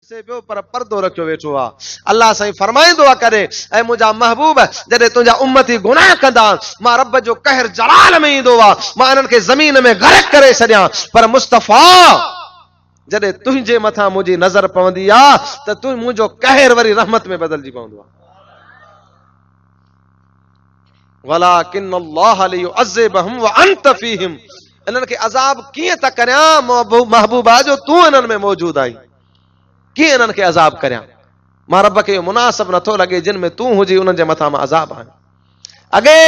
से पियो पर पर्दो रखियो वेठो आ। अल्लाह साईं फरमाईंदो आ करे ऐ मुंहिंजा महबूब जॾहिं तुंहिंजा उम्मती गुनाह कंदा मां रब जो कहर जलाल में ईंदो आ, मां इन्हनि खे ज़मीन में गरक करे छॾियां। पर मुस्तफ़ा जॾहिं तुंहिंजे मथां मुंहिंजी नज़र पवंदी आ त तूं मुंहिंजो कहर वरी रहमत में बदिलजी पवंदो आ। वलाकिन अल्लाह लियुअज़्ज़िबहुम व अंत फीहिम, इन्हनि खे अज़ाब कीअं त करियां महबूबा जो तूं इन्हनि में मौजूद आहीं, कीअं इन्हनि खे अज़ाब करियां। मां रब खे मुनासिब नथो लॻे जिन में तूं हुजी उन्हनि जे मथां मां अज़ाब आहियां। अॻे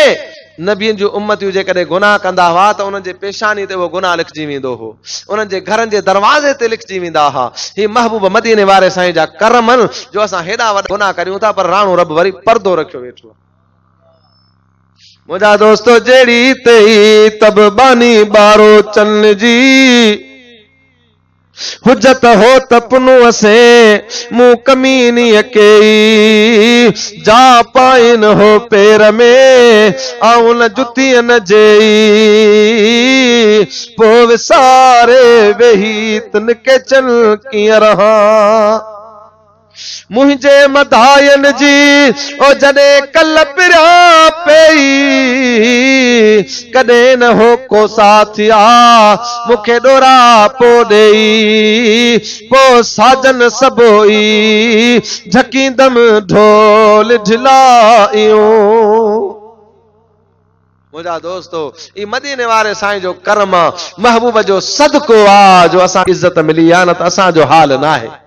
नबियुनि जूं उम्मतियूं जेकॾहिं गुनाह कंदा हुआ त उन्हनि जे पेशानी ते उहो गुनाह लिखजी वेंदो हो, उन्हनि जे घरनि जे दरवाज़े ते लिखजी वेंदा हुआ। ही महबूब मदीने वारे साईं जा करम आहिनि जो असां हेॾा वॾा गुनाह करियूं था पर राणो रब वरी पर्दो रखियो वेठो आहे। मुंहिंजा दोस्तो जहिड़ी तेई तब बानी बारो चन जी हुजत हो तपनु असे मुंह कमीनी अकेई जा पाइन हो पैर में आऊं न जुतियन जेई पो विसारे वेही तन के चल कीअं रहा मुझे मदायन जी ओ जने कल पिरा पेई कदे न हो को साथिया मुखे डोरा पो देई पो साजन सबोई झकींदम ढोल ढिलाइयो। मुझा दोस्तो ई मदीने वारे साईं जो करम महबूब जो सदको आ जो असां इज्जत मिली आ, न त असां जो हाल ना है।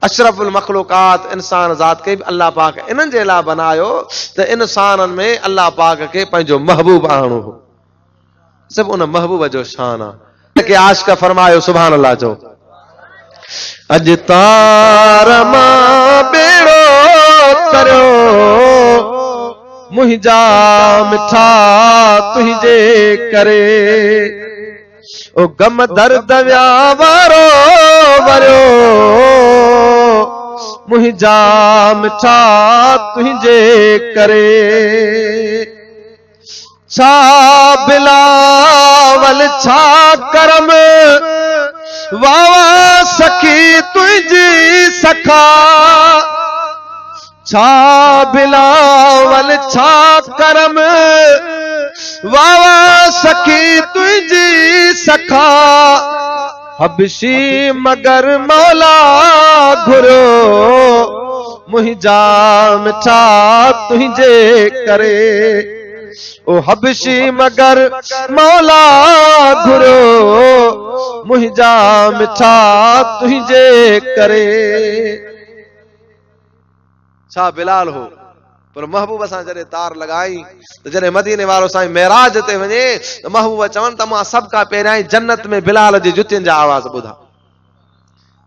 अशरफुल मखलूकात इंसान ज़ात के भी अल्लाह पाक इन्हनि जे लाइ बनायो त इंसाननि में अल्लाह पाक के पंहिंजो महबूब आणो हो। सब उन महबूब जो शान आहे के आशिक़ फरमायो सुभान अल्लाह जो। अज तार मां बेड़ो तरियो मुंहिंजा मिठा तुंहिंजे करे ओ गम दर्द विया वारो वरियो मुंहिंजा मिठा तुंहिंजे करे छा बिलावल छा करम वावा सखी तुंहिंजी सखा छा बिलावल छा करम वावा सखी तुंहिंजी सखा हबशी मगर मौला घुरो मुंहिंजा मिठा तुंहिंजे करे ओ हबशी मगर मौला घुरो मुंहिंजा मिठा तुंहिंजे करे। छा बिलाल हो पर महबूब सां जॾहिं तार लॻाई त जॾहिं मदीने वारो साईं मेराज ते वञे त महबूब चवनि त मां सभ खां पहिरियां ई जन्नत में बिलाल जी जुतियुनि जा आवाज़ ॿुधा।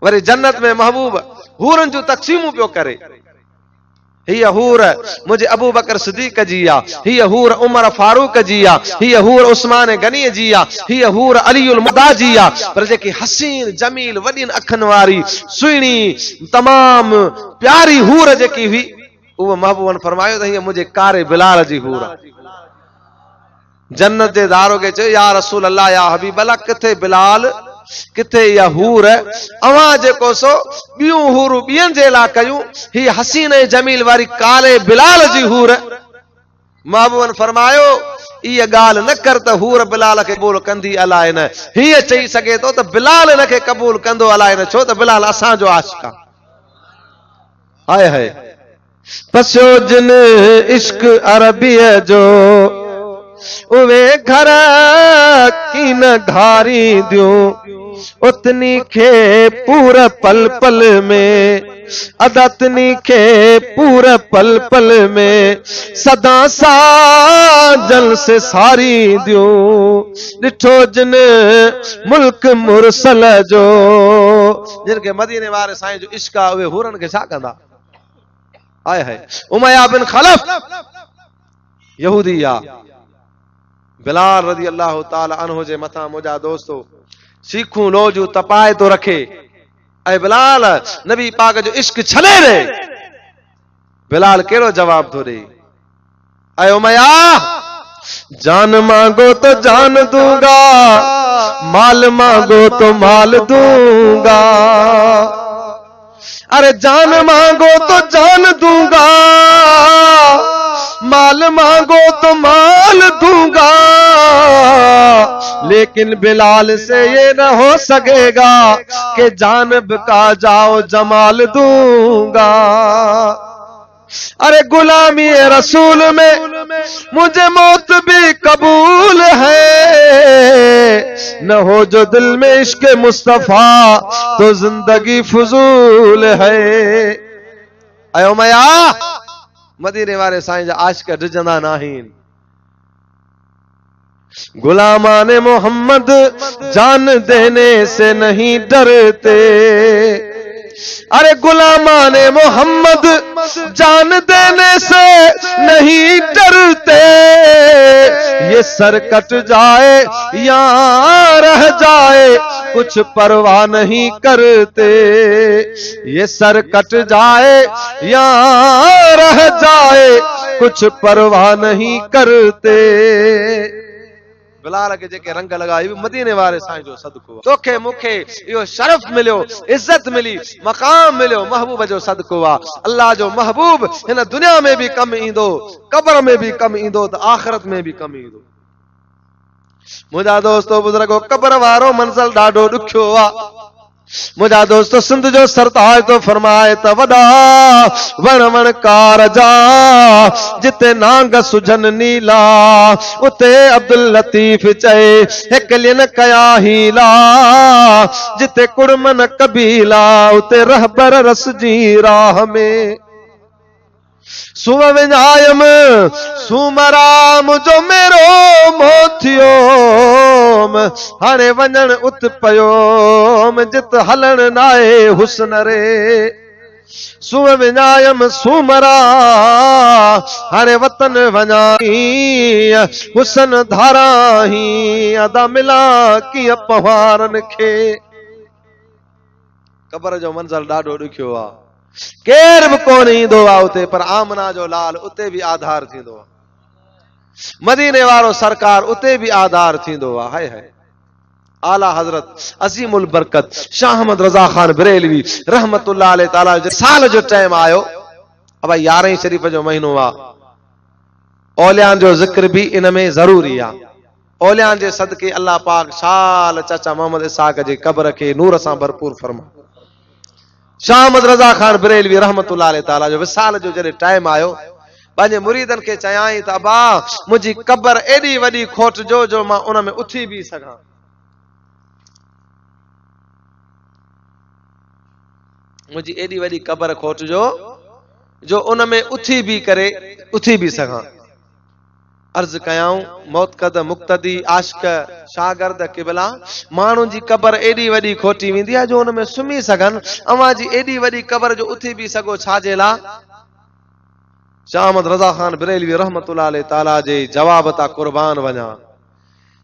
वरी जन्नत में महबूब हूरनि जूं तक़सीमूं पियो करे। हीअ हूर मुंहिंजे अबू बकर सिद्दीक़ जी आ, हीअ हूर उमर फारूक जी आ, हीअ हूर उस्मान गनी जी आ, हीअ हूर अलीउल मुदा जी आ। पर जेकी हसीन जमील वॾियुनि अखियुनि वारी सुहिणी तमाम प्यारी हूर जेकी हुई उहो महबूबन फरमायो त हीअ मुंहिंजे कारे बिलाल जी हूर आहे। जन्नत जे दारोगे चयो या रसूल अल्लाह या हबीब अल्लाह किथे बिलाल किथे इहा हूर अवां जेको सो ॿियूं हूरूं ॿियनि जे लाइ कयूं, हीअ हसीन ऐं जमील वारी काले बिलाल जी हूर। महबूबन फरमायो इहा ॻाल्हि न कर त हूर बिलाल खे क़बूल कंदी अलाए न, हीअ चई सघे थो त बिलाल हिन खे क़बूल कंदो अलाए न, छो त बिलाल असांजो आशिक़ आहे। हाय हाय पसियो जिन इश्क अरबीअ जो उवे घर की न घारी दियूं उतनी खे पूर पल पल में अदतनी खे पूर पल पल में सदा साजल से सारी दियूं ॾिठो जिन मुल्क मुरसल जो जिन खे मदीने वारे साईं जो इश्क आहे उहे हूरनि खे छा कंदा। आए है उमैया बिन खलफ यहूदी आ। बिलाल रज़ी अल्लाह ताला अन्हु जे मथां मुंहिंजा दोस्तो सीखूं लोजू तपाए तो रखे ऐं बिलाल नबी पाक जो इश्क छॾे रे। बिलाल कहिड़ो जवाब थो ॾे ऐं उमैया जान मांगो तो जान दूंगा माल मांगो तो माल दूंगा अरे जान मांगो तो जान दूंगा, माल मांगो तो माल दूंगा, लेकिन बिलाल से ये न हो सकेगा कि जान बिका जाओ जमाल दूंगा। अरे गुलामी रसूल में मुझे मौत भी कबूल है, न हो जो दिल में इश्क मुस्तफा तो जिंदगी फजूल है। अयो मया मदीने वारे साईं जा आशिक डिजंदा नाहिन। गुलामाने मोहम्मद जान देने से नहीं डरते, अरे गुलामाने मोहम्मद जान देने से नहीं डरते, ये सर कट जाए या रह जाए कुछ परवाह नहीं करते, ये सर कट जाए या रह जाए कुछ परवाह नहीं करते। बिलाल के जेके रंग लगाए मदीने वारे साईं जो सदको, तोखे मुखे इहो शरफ मिलियो, इज्जत मिली, मकाम मिलियो, महबूब जो सदको आ। अल्लाह जो महबूब हिन दुनिया में भी कम ईंदो, कब्र में भी कम ईंदो, तो आखिरत में भी कम ईंदो। मुंहिंजा दोस्तो बुजुर्गो, कब्र वारो मंज़िल ॾाढो ॾुखियो आ। मुझा दोस्तों सिंध जो सरताज तो फरमाए त वॾा वण वणकार जा जिते नांग सुझन नीला, उते अब्दुल लतीफ चए हिकलियन कया हीला, जिते कुड़मन कबीला उते रहबर रस जी राह में। सुम विञायम सूमराम जो मेरो मोथियोम, हाणे वञण उत पयोम जित हलण नाए हुस्न रे। सुम विञायम सूमरा हाणे वतन वञाई, हुस्न धाराही अदा मिला कीअं पवारन खे। कब्र जो मंज़िल ॾाढो ॾुखियो आ, केर भी कोन ईंदो आ उते, पर आमना जो लाल उते भी आधार थींदो आ, मदीने वारो सरकार उते भी आधार थींदो आ। हाय हाय आला हजरत अजीमुल बरकत शाह अहमद रजा खान बरेलवी रहमतुल्लाह अलैहि ताला जो साल जो टाइम आयो, अब 11 शरीफ जो महीनो आ। औलियान जो जिक्र भी इन में जरूरी आ। औलियान जे सदके अल्लाह पाक शाल चाचा मोहम्मद इसाक जी कब्र के नूर सां भरपूर फरमा। शाह अहमद रजा खान बरेलवी रहमतुल्लाह अलैहि ताला जो विसाल जो जॾहिं टाइम आयो, पंहिंजे मुरीदन के चयाई त अबा मुंहिंजी कब्र एडी वॾी खोटजो जो मां उन में उथी भी सघां। मुंहिंजी एडी वॾी कब्र खोटजो जो उन में उथी भी सघां। अर्ज कयाऊं मौतकद मुक्तदी आशिक शागिर्द किबला, माण्हू जी कब्र एडी वॾी खोटी वेंदी आहे जो उन में सुम्ही सघनि, अवां जी एडी वॾी कब्र जो उथी भी सघो छाजे ला। शाह अहमद रजा खान बरेलवी रहमतुल्लाह अलैहि ताला जे जवाब ता कुर्बान वञा।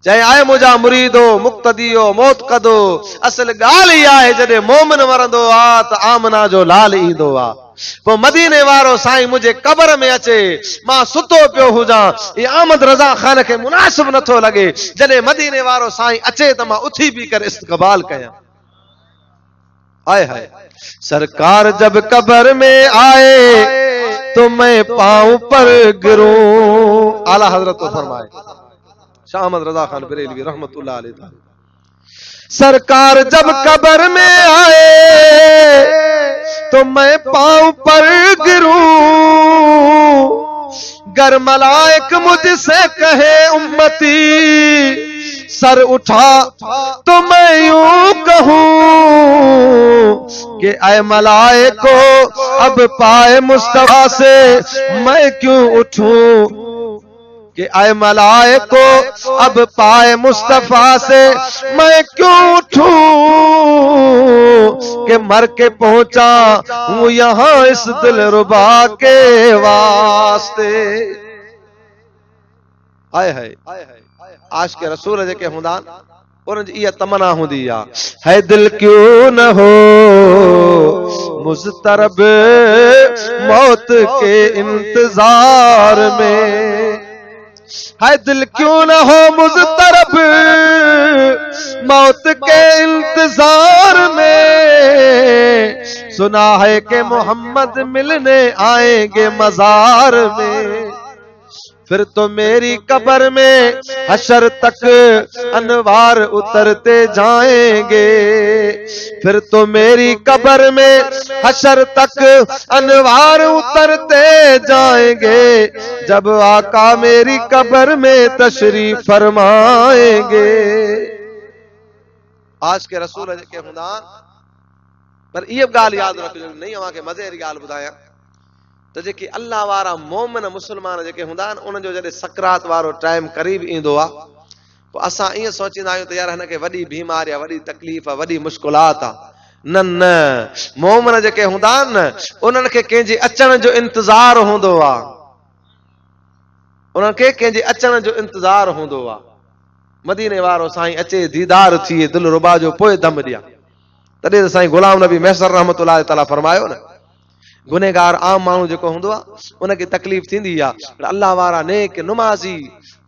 चए आए मुंहिंजा मुरीदो मुक्तदियो मौत कदो, असल ॻाल्हि ई आहे जॾहिं मोमिन मरंदो आ त आमना जो लाल ईंदो आ। पो मदीने वारो साईं मुझे कब्र में अचे, मां सुतो पियो हुजां, ये अहमद रजा खान के मुनासिब नथो लगे, जॾहिं मदीने वारो साईं अचे त मां उथी भी करे इस्तक़बाल कयां। आए हाय सरकार जब कब्र में आए तो मैं पांव पर गिरूं। आला हजरत तो फरमाए शाह अहमद रजा खान बरेलवी रहमतुल्लाह अलैहि, सरकार जब कब्र में आए तो मैं पांव पर गिरूं, गर मलाइक मुझसे कहे उम्मती सर उठा तो मैं यूं कहूं कि ऐ मलाइको अब पाए मुस्तफा से मैं क्यों उठूं, कि ऐ मलाइको अब पाए मुस्तफा से मैं क्यों उठूं, कि मर के पहुंचा हूं यहां इस दिलरुबा के वास्ते। आए है आश के रसूल जेके हुंदा उन जी इहा तमन्ना हुंदी है दिल क्यों न हो मुस्तरब मौत के इंतजार में, है दिल क्यों न हो मुस्तरब मौत के इंतजार में, सुना है कि मोहम्मद मिलने आएंगे मजार में, फिर तो मेरी कब्र में हशर तक अनवार उतरते जाएंगे, फिर तो मेरी कब्र में हशर तक अनवार उतरते जाएंगे, जब आका मेरी कब्र में तशरीफ फरमाएंगे। आज के रसूल के खुदा पर ये गाल याद रखो, नहीं अवां के मजे गाल बुधाया तो जेके अल्लाह वारा मोमिन मुसलमान जेके हुंदा आहिनि उन जो जॾहिं सकरात वारो टाइम करीब ईंदो आहे पोइ असां ईअं सोचींदा आहियूं त यार हिनखे वॾी बीमारी आहे, वॾी तकलीफ़ आहे, वॾी मुश्किलात आहे। न न, मोमिन जेके हूंदा आहिनि न उन्हनि खे कंहिंजे अचण जो इंतज़ार हूंदो आहे, उन्हनि खे कंहिंजे अचण जो इंतज़ार हूंदो आहे। मदीने वारो साईं अचे दीदार थिए दिल रुबा जो पोइ दम ॾिया, तॾहिं त साईं गुलाम नबी मैसर रहमतुल्लाह तआला फरमायो न, गुनहगार आम माण्हू जेको हूंदो आहे उनखे तकलीफ़ थींदी आहे, पर अल्लाह वारा नेक नुमाज़ी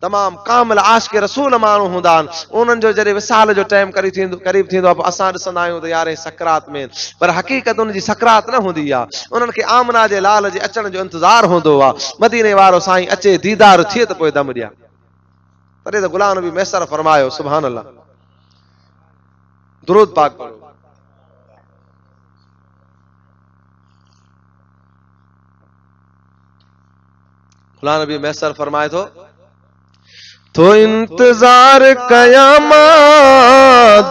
तमामु कामिल आशिक़ रसूल माण्हू हूंदा आहिनि, उन्हनि जो जॾहिं विसाल जो टाइम करीब थींदो आहे पोइ असां ॾिसंदा आहियूं त यार सकरात में, पर हक़ीक़त उनजी सकरात न हूंदी आहे, उन्हनि खे आमना जे लाल जे अचण जो इंतज़ार हूंदो आहे। मदीने वारो साईं अचे दीदार थिए त पोइ दम ॾिया, तॾहिं त गुलाम नबी मैसर फरमायो सुभान अल्लाह, दुरूद पाक पढ़ो। गुलाम नबी मैसर फरमाए तो इंतजार कयामा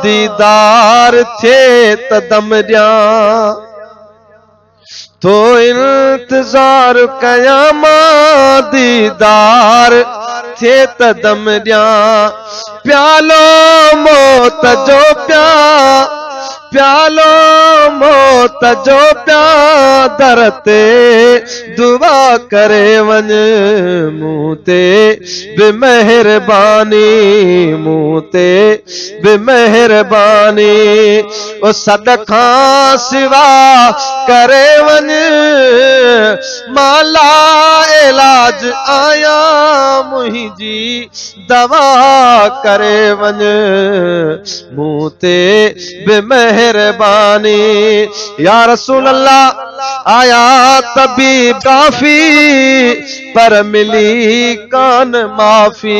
दीदार थे तदम ॾिया, तो इंतजार कयामा दीदार थे तदम ॾिया, प्यालो मौत जो प्यालो मौत जो दर ते दुआ करे वञ, मूं ते बेमेहरबानी, मूं ते बेमेहरबानी, ओ सदका सिवा करे वञ, माला इलाज आया मुंहिंजी दवा करे वञ, मूं ते बेमेहरबानी। या रसूल अल्लाह आया तबीब काफी पर मिली कान माफी,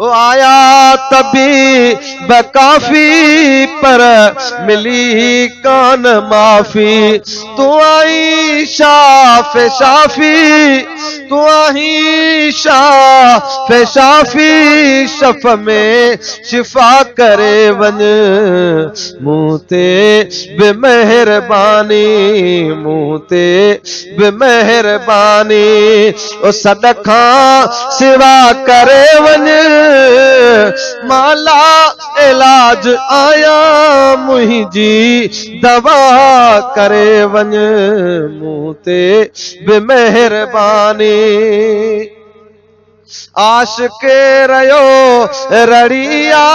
ओ आया तबीब काफी पर मिली कान माफी, तू आई शाफ़े शाफी, तू आई शाफ़े शाफी, शफ़ में शिफा करे वञ, मूं ते बेमेहरबानी, मूं ते बेमेहरबानी, ओ सदका सिवा करे वञ, माला इलाज आया मुंहिंजी दवा करे वञ, मूं ते बेमेहरबानी। आशिक़ रहियो रड़िया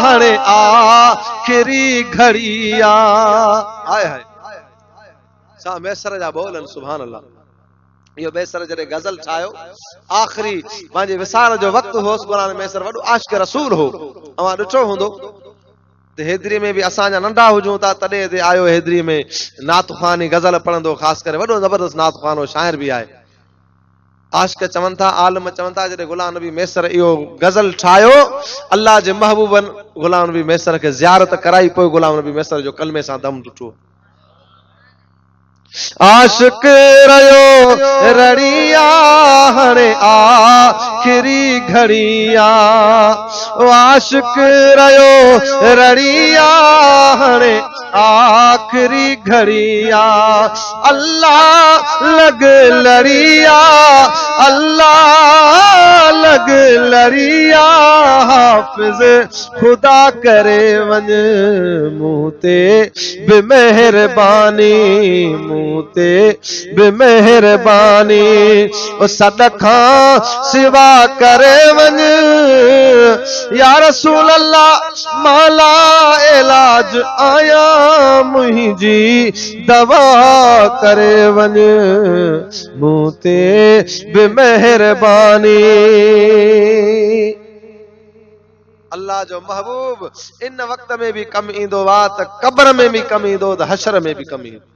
हाणे आख़िरी घड़िया, हाय हाय सा मैसर जा बोलन सुभान अल्लाह। इहो मैसर जॾहिं गज़ल ठाहियो आख़िरी पंहिंजे विसाल जो वक़्तु होसि, गुलाम मैसर वॾो आशिक़ रसूल हो, अवां ॾिठो हूंदो त हेदरी में बि असांजा नंढा हुजूं था तॾहिं ते आयो हेदरी में नातख़ानी गज़ल पढ़ंदो, ख़ासि करे वॾो ज़बरदस्त नातख़ान हो, शाइर बि आहे। आशिक़ चवनि था, आलम चवनि था जॾहिं गुलाम नबी मैसर इहो गज़ल ठाहियो, अल्लाह जे महबूबनि गुलाम नबी मैसर खे ज़ियारत कराई, पोइ गुलाम नबी मैसर जो कलमे सां दम ॾिठो। आशिक़ रहियो रड़िया हाणे आख़िरी घड़िया, आशिक़ रहियो रड़िया हाणे आख़िरी घड़िया, अल्लाह लग लड़िया, अल्लाह लग लड़िया, हाफ़िज़ खुदा करे वञ, मूं ते बेमेहरबानी, मूं ते बेमेहरबानी, ओ सदका सिवा करे वञ, या रसूल अल्लाह माला इलाज आया मुंहिंजी दवा करे वञ, मूं ते बेमेहरबानी। अल्लाह जो महबूब इन वक्त में भी कम ईंदो वा त कब्र में भी कम ईंदो त हशर में भी कम ईंदो।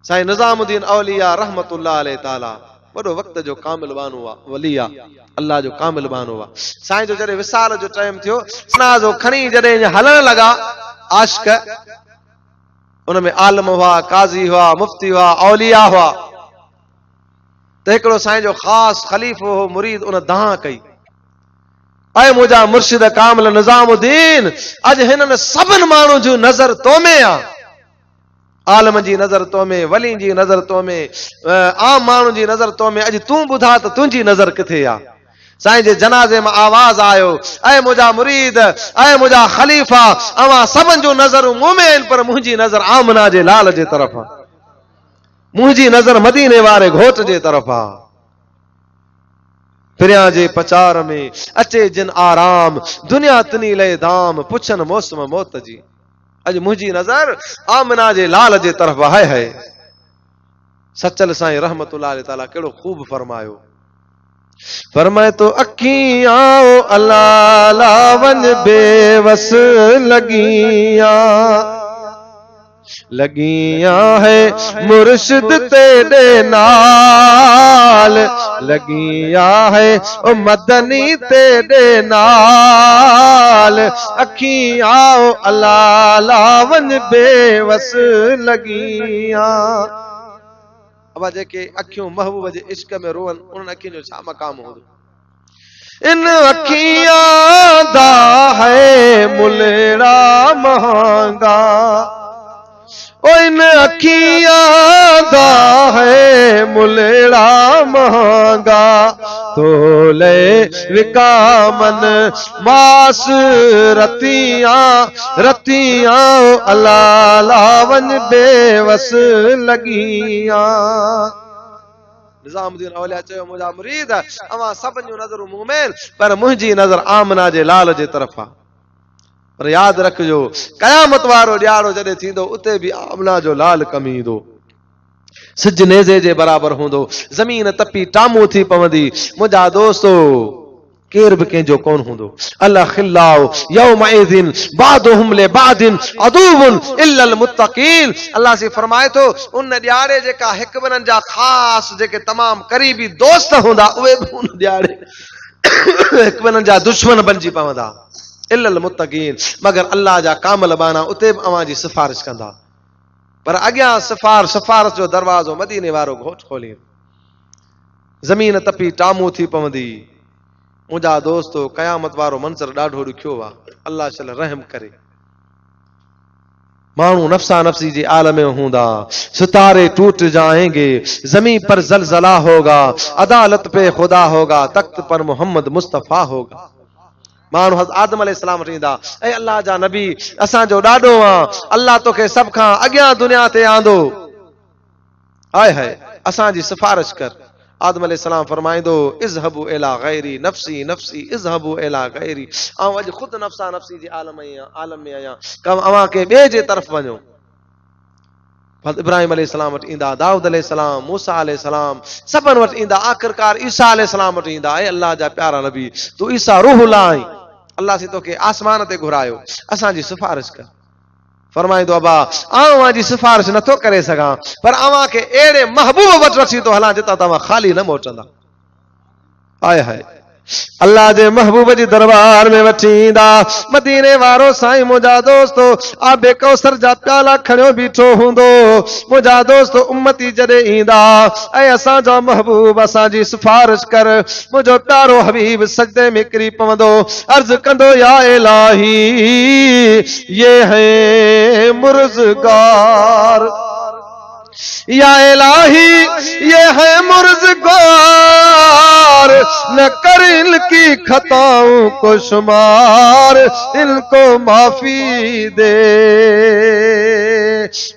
साईं निज़ामुद्दीन औलिया रहमतुल्लाह अलैहि ताला वॾो वक्त जो कामिल बानो हुआ, वली आहे, अल्लाह जो कामिल बानो हुआ। साईं जो जॾहिं विसाल जो टाइम थियो, जनाज़ो खणी जॾहिं हलण लॻा, आशिक उनमें आलम हुआ, काज़ी हुआ, मुफ्ती हुआ, औलिया हुआ, त हिकिड़ो साईं जो ख़ासि ख़लीफ़ो हो, मुरीद उन दाह कई, ऐं मुंहिंजा मुर्शिद कामिल निज़ामुद्दीन, अॼु हिननि सभिनि माण्हुनि जी नज़र तो में आहे, आलम जी नज़र तो में, वली जी नज़र तो में, आम माण्हू जी नज़र तो में, अॼु तूं ॿुधा त तुंहिंजी नज़र किथे आहे। साईं जे जनाज़े में आवाज़ आयो, ऐं मुंहिंजा मुरीद, ऐं मुंहिंजा ख़लीफ़ा, अवां सभिनि जूं नज़रूं मूं में आहिनि, पर मुंहिंजी नज़र आमना जे लाल जे तरफ़ आहे, मुंहिंजी नज़र मदीने वारे घोट जे तरफ़ आहे। फिरियां जे पचार में अचे जिन आराम, दुनिया तनी लए धाम, पुछन मौसम मौत जी, अॼु मुंहिंजी नज़र आमना जे लाल जे तरफ़ है। सचल साईं रहमतुल्लाह अलैहि ताला कहिड़ो ख़ूब फरमायो, फरमाए तो अखियां अल्लाह लावन बेवस लगियां है मुर्शिद तेरे नाल, लगियां है ओ मदनी तेरे नाल, अखियां अल्लाह लावन बेवस लगियां। अब जेके अखियूं महबूब जे इश्क में रोवन, उन अखियुनि जो छा मक़ाम हूंदो। इन अखियां दा है मुलेड़ा महांगा, ओ इन अखियां दा है मुलेड़ा महंगा, तोले विकामन मास रतियां अल्लाह लावन बेवस लगियां। निज़ामुद्दीन औलिया चयो, मुंहिंजा मुरीद अवां सभिनि जूं नज़रूं मूं में, पर मुंहिंजी नज़र आमना जे लाल जे तरफ़ आहे। पर याद रखिजो, क़यामत वारो ॾियारो जॾहिं थींदो, उते बि आमना जो लाल कम ईंदो, सिज नेज़े जे बराबर हूंदो, ज़मीन तपी टामू थी पवंदी। मुंहिंजा दोस्तो, केर बि कंहिंजो कोन हूंदो। अल खिल्लाउ यौमइज़िन बादुहुम लिबादिन अदुवन इल्लल मुत्तकीन। अल्लाह से फरमाए थो, उन ॾियारे जेका हिक ॿिन्हिनि जा ख़ासि जेके तमामु क़रीबी दोस्त हूंदा, उहे बि उन ॾियारे हिक ॿिन्हिनि जा दुश्मन बणिजी पवंदा। इल्लल मुत्तकीन, मगर अल्लाह जा कामिल बाना उते बि अवां जी सिफारिश कंदा। पर अॻियां सिफारिश जो दरवाज़ो मदीने वारो घोट खोली, ज़मीन तपी टामू थी पवंदी। मुंहिंजा दोस्तो, क़यामत वारो मंज़र ॾाढो ॾुखियो आहे। अल्लाह शल रहम करे। मानू नफ्सा नफ्सी जी आलम में हूंदा, सितारे टूट जाएंगे, जमीन पर जलजला होगा, अदालत पे खुदा होगा, तख्त पर मोहम्मद मुस्तफा होगा। मानू आदम अलैहिस्सलाम ईंदा, ऐं अल्लाह जा नबी असांजो ॾाढो आहे, अल्लाह तोखे सभ खां अॻियां दुनिया ते आंदो, आए हाय असांजी सिफारिश कर। आदम अलैहिस्सलाम फरमाईंदो, इज़हबू इला गैरी नफ्सी नफ्सी इज़हबू इला गैरी, ऐं अॼु ख़ुदि नफ्सा नफ्सी जी आलम में आहियां, कम अवां के ॿिए जे तरफ़ वञो। इब्राहिम अलैहिस्सलाम वटि ईंदा, दाऊद अलैहिस्सलाम, मूसा अलैहिस्सलाम, सभिनि वटि ईंदा, आख़िरकार ईसा अलैहिस्सलाम वटि ईंदा। ऐं अल्लाह जा प्यारा नबी, तू ईसा रूहुल्लाह आहीं, अल्लाह से तोखे आसमान ते घुरायो, असांजी सिफारिश कर। फरमाईंदो, अबा अवां जी सिफारिश नथो करे सघां, पर अवां खे अहिड़े महबूब वटि वठी थो हलां जितां तव्हां ख़ाली न मोटंदा। आए हाय अल्लाह जे महबूब जी दरबार में वठी ईंदा। मदीने वारो साईं मुंहिंजा दोस्तो आबे कौसर जा प्याला खणियो बीठो हूंदो। मुंहिंजा दोस्तो उम्मती जॾहिं ईंदा, ऐं असांजा महबूब असांजी सिफारिश कर, मुंहिंजो प्यारो हबीब सजदे में किरी पवंदो, अर्ज़ कंदो, या इलाही ये है मुर्ज़गार, या इलाही ये है मुर्ज़गार, न कर इनकी खताओं को शुमार, इनको माफी दे।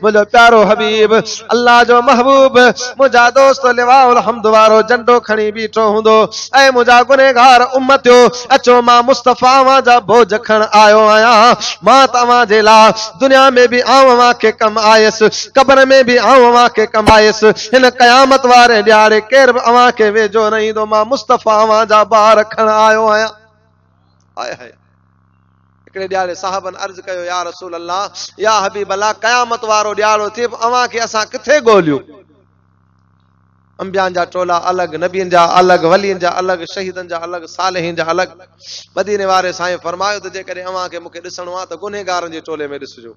मुझे प्यारो हबीब अल्लाह जो महबूब मुझा दोस्त लिवाउल हम्द वारो झंडो खणी बीठो हूंदो। ऐं मुझा गुनहगार उम्मतियो, अचो मां मुस्तफा जा बोझ खण आयो आहियां। मां तव्हां जे लाइ दुनिया में भी आवां के कम आयसि, कब्र में भी आवां के कम आयसि। हिन क़यामत वारे ॾियारे केर बि अवां के वेझो न ईंदो। मां मुस्तफा जा बार खण आयो आहियां। आए हाय हिकिड़े ॾियारे साहबन अर्ज़ कयो या रसूल अल्लाह या हबीब अल्लाह क़यामत वारो ॾियारो थिए अवां खे असां किथे ॻोल्हियूं अंबियान जा टोला अलॻि नबियनि जा अलॻि वलियनि जा अलॻि शहीदनि जा अलॻि सालिहीन जा अलॻि मदीने वारे साईं फरमायो त जेकॾहिं अव्हां खे मूंखे ॾिसणो आहे त गुनहगारनि जे टोले में ॾिसजो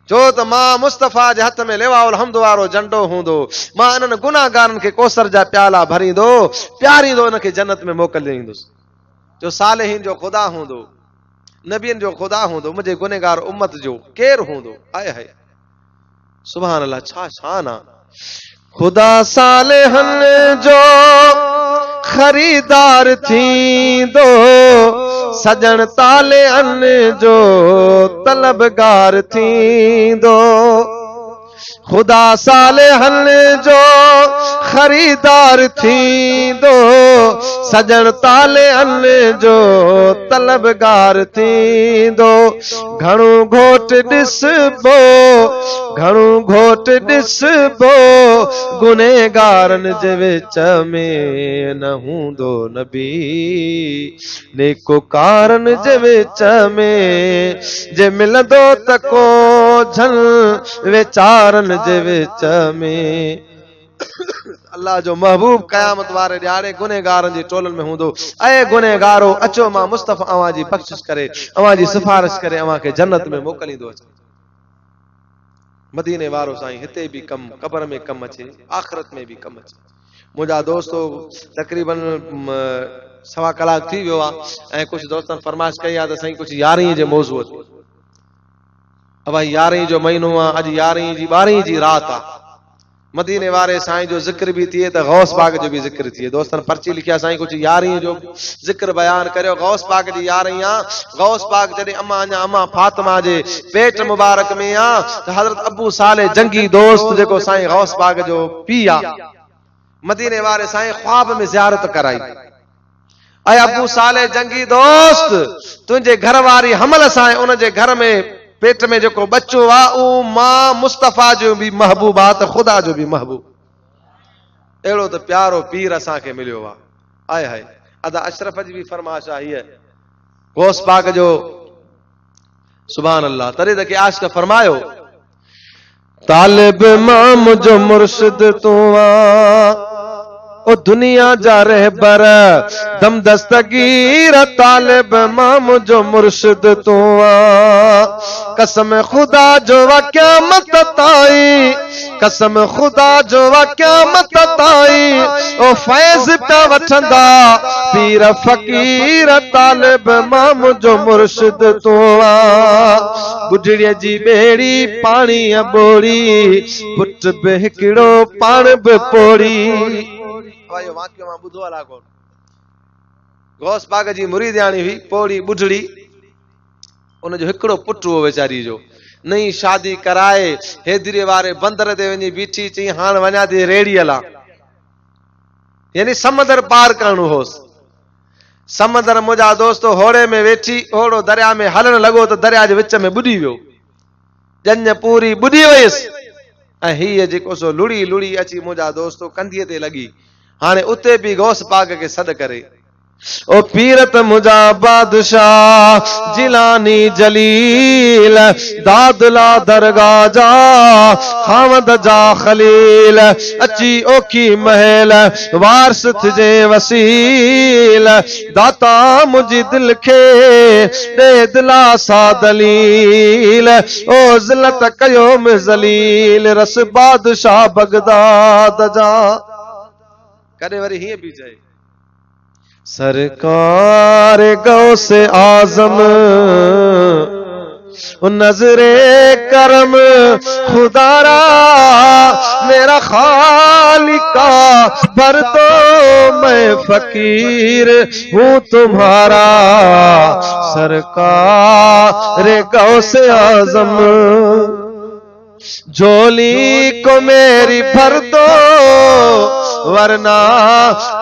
छो त मां मुस्तफ़ा जे हथ में लिवाउल हम्द वारो झंडो हूंदो मां इन्हनि गुनाहगारनि खे कौसर जा प्याला भरींदो प्यारींदो उनखे जन्नत में मोकिलींदुसि जो सालिहीन जो ख़ुदा हूंदो नबियनि जो ख़ुदा हूंदो मुंहिंजे गुनहगार उम्मत जो केरु हूंदो आए हाय सुभान अल्लाह छा शान आहे खुदा सालिहन जो खरीदार थींदो सजन तालिहन जो तलबगार थींदो खुदा सालिहन जो खरीदार थींदो सजन तालिहन जो तलबगार थींदो घणो घोट ॾिसबो घणो घोट ॾिसबो गुनहगारनि जे विच में न हूंदो नबी नेकोकारनि जे विच में जे मिलंदो त को झल वीचारनि जे विच में अल्लाह जो महबूब क़यामत वारे ॾियारे गुनहगारनि जे टोलनि में हूंदो ऐं गुनहगारो अचो मां मुस्तफ़ा अव्हां जी बख़्शिश करे अव्हां जी सिफारिश करे अव्हां खे जन्नत में मोकिलींदो अचे मदीने वारो साईं हिते बि कम क़बर में कम अचे आख़िरत में बि कम अचे मुंहिंजा दोस्तो तक़रीबन 1.25 कलाक थी वियो आहे ऐं कुझु दोस्तनि फरमाइश कई आहे त साईं कुझु 11 जे मौज़ूअ ते अब 11 जो महीनो आहे अॼु 11 जी 12 जी रात आहे मदीने वारे साईं जो ज़िक्र भी थिए त गौस पाक जो भी ज़िक्र थिए दोस्तन पर्ची लिखिया साईं कुछ 11 जो ज़िक्र बयान करियो गौस पाक जी 11 आ गौस पाक जडे अम्मा फातिमा जे पेट मुबारक में आ त हजरत अबू साले जंगी दोस्त जेको साईं गौस पाक जो पी आ मदीने वारे साईं ख्वाब में ज़ियारत कराई ऐं अबू साले जंगी दोस्त तुझे घर वारी हमल साईं उन जे घर में पेट में जो बच्चो आ उ मां मुस्तफ़ा जो भी महबूब आ त खुदा जो भी महबूब एड़ो तो प्यारो पीर असा के मिलियो आ आए हाय अदा अशरफ जी भी फरमाइश आई है गौस पाक जो सुभान अल्लाह तरे त के आशिक फरमायो तालिब मां मुझो मुर्शिद तू आ ओ दुनिया जा रहबर दम दस्तगीर तालिब मां मुझो मुर्शिद तू आ कसम खुदा जो क़यामत ताई कसम खुदा जो क़यामत ताई ओ फैज़ पे वठंदा पीर फकीर तालिब मां मुझो मुर्शिद तू आ बुढ़ड़ीअ जी बेड़ी पानी बोड़ी पुट बि हिकिड़ो पान बि पोड़ी भाई वाक्य मां बुधो अला कोन गौस पाक जी मुरीदियाणी हुई पोड़ी बुढ़ड़ी उन जो हिकिड़ो पुट हो वेचारी जो नई शादी कराए हेदरे वारे बंदर ते वञी बीठी चई हाण वञा थी रेड़ी अला यानी समंदर पार करणो होस समंदर मुंहिंजा दोस्तो होड़े में वेठी होड़ो दरिया में हलण लॻो त दरिया जे विच में बुॾी वियो जंज पूरी बुॾी वयसि ऐं हीअ जेको सो लुड़ी लुड़ी अची मुंहिंजा दोस्तो कंधीअ ते लॻी हाणे उते भी गौस पाक के सद करे ओ पीरत मुझा बादशाह जिलानी जलील दादला दरगाह जा खामद जा खलील अची ओखी महल वारस जे वसील दाता मुझी दिल के दे दिला सा दलील ओ जिलत कयो में जलील रस बादशाह बगदाद जा कदे वरी ही भी जाए सरकार गौस आजम नजरे करम खुदारा मेरा खालिका भर दो मैं फकीर हूँ तुम्हारा सरकार गौस आजम झोली को मेरी भर दो वरना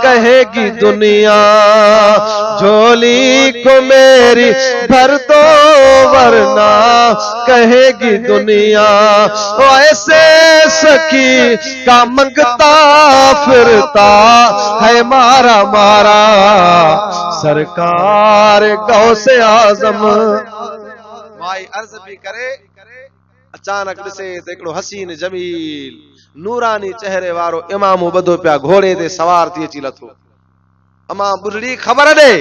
कहेगी दुनिया झोली को मेरी भर दो वरना कहेगी दुनिया ओ ऐसे सखी का मंगता फिरता है मारा मारा सरकार गौसे आजम। माई अर्ज भी करे, अचानक ॾिसे त हिकिड़ो हसीन जमील नूरानी चेहरे वारो इमामू ॿधो पिया घोड़े ते सवार थी अची लथो। अमा बुढ़ड़ी ख़बर ॾे।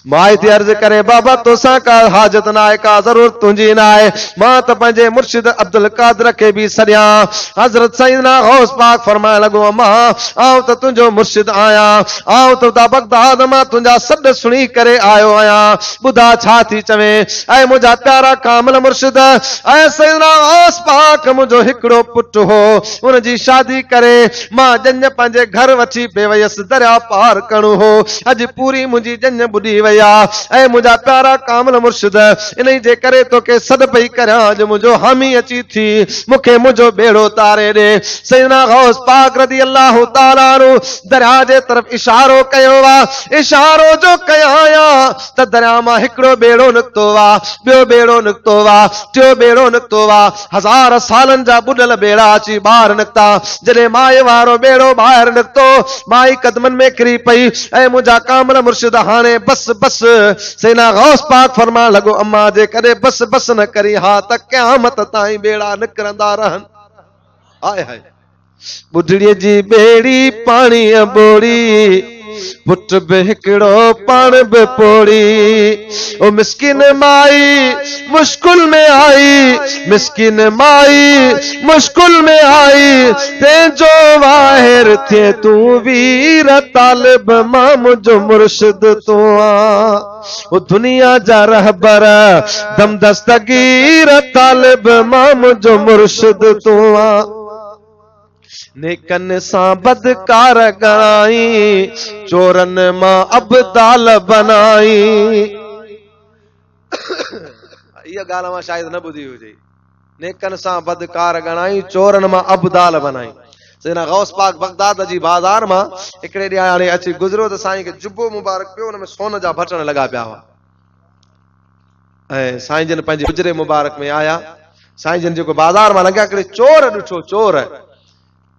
माई थी अर्ज करे, बाबा तोसां का हाजत ना आहे, का ज़रूरत तुंहिंजी ना आहे। मां त पंहिंजे मुर्शिद अब्दुल कादिर खे बि सॾियां। हज़रत सईदना गौस पाक फरमाइण लॻो, अम्मा आउं त तुंहिंजो मुर्शिद आहियां, आउं त बगदाद मां तुंहिंजा सॾ सुणी करे आयो आहियां। ॿुधा छा थी चवे। ऐं मुंहिंजा प्यारा कामिल मुर्शिद, ऐं सईदना गौस पाक मुंहिंजो हिकिड़ो पुटु हो, उनजी शादी करे मां ॼञ पंहिंजे घर वठी पे वयसि, दरिया पार करणो हो। अॼु पूरी मुंहिंजी ॼञ ॿुॾी वई आहे। ऐं मुंहिंजा प्यारा कामिल मुर्शिद, इन जे करे तोखे सॾ पई करियां, अॼु मुंहिंजो हामी अची थी, मूंखे मुंहिंजो बेड़ो तारे ॾे। सैयदना गौस पाक रज़ी अल्लाह ताला अन्हु दरिया जे तरफ़ इशारो कयो आहे। इशारो जो कया त दरिया मां हिकिड़ो बेड़ो निकितो आहे, ॿियो बेड़ो निकितो आहे, टियों बेड़ो निकितो आहे। 1000 सालनि जा ॿुॾल बेड़ा अची ॿाहिरि निकिता। जॾहिं माए वारो बेड़ो ॿाहिरि निकितो, माई कदमनि में किरी पई। ऐं मुंहिंजा कामिल मुर्शिद, हाणे बस बस। सैयदना गौस पाक फरमाइण लॻो, अम्मा जे कॾहिं बस बस न करी हा त क़यामत ताईं बेड़ा निकिरंदा रहनि। हाय हाय, बुढ़ड़ीअ जी बेड़ी पाणीअ ॿोड़ी, पुट बि हिकिड़ो पाण बि पोड़ी। ओ मिस्किन माई मुश्किल में आई, मिस्किन माई मुश्किल में आई, तेजो वाहिर थिए तूं वीर तालिब, मां मुंहिंजो मुर्शिद तूं आ। ओ दुनिया जा रहबर दम दस्तगीर तालिब, मां मुंहिंजो मुर्शिद तूं आ। नेकन सां बदकार गणाई, चोरन मां अबदाल बनाई। इहा ॻाल्हि मां शायदि न ॿुधी हुजे। नेकन सां बदकार गणाई, चोरन मां अबदाल बनाई। सैयदना गौस पाक बगदाद जी बाज़ार मां हिकिड़े ॾींहुं हाणे अची गुज़रियो त साईं खे जुबो मुबारक पियो, हुन में सोन जा बटण लॻा पिया हुआ। ऐं साईं जन पंहिंजे गुजरे मुबारक में आया। साईं जन जेको बाज़ार मां लॻा, हिकिड़े चोर ॾिठो। चोर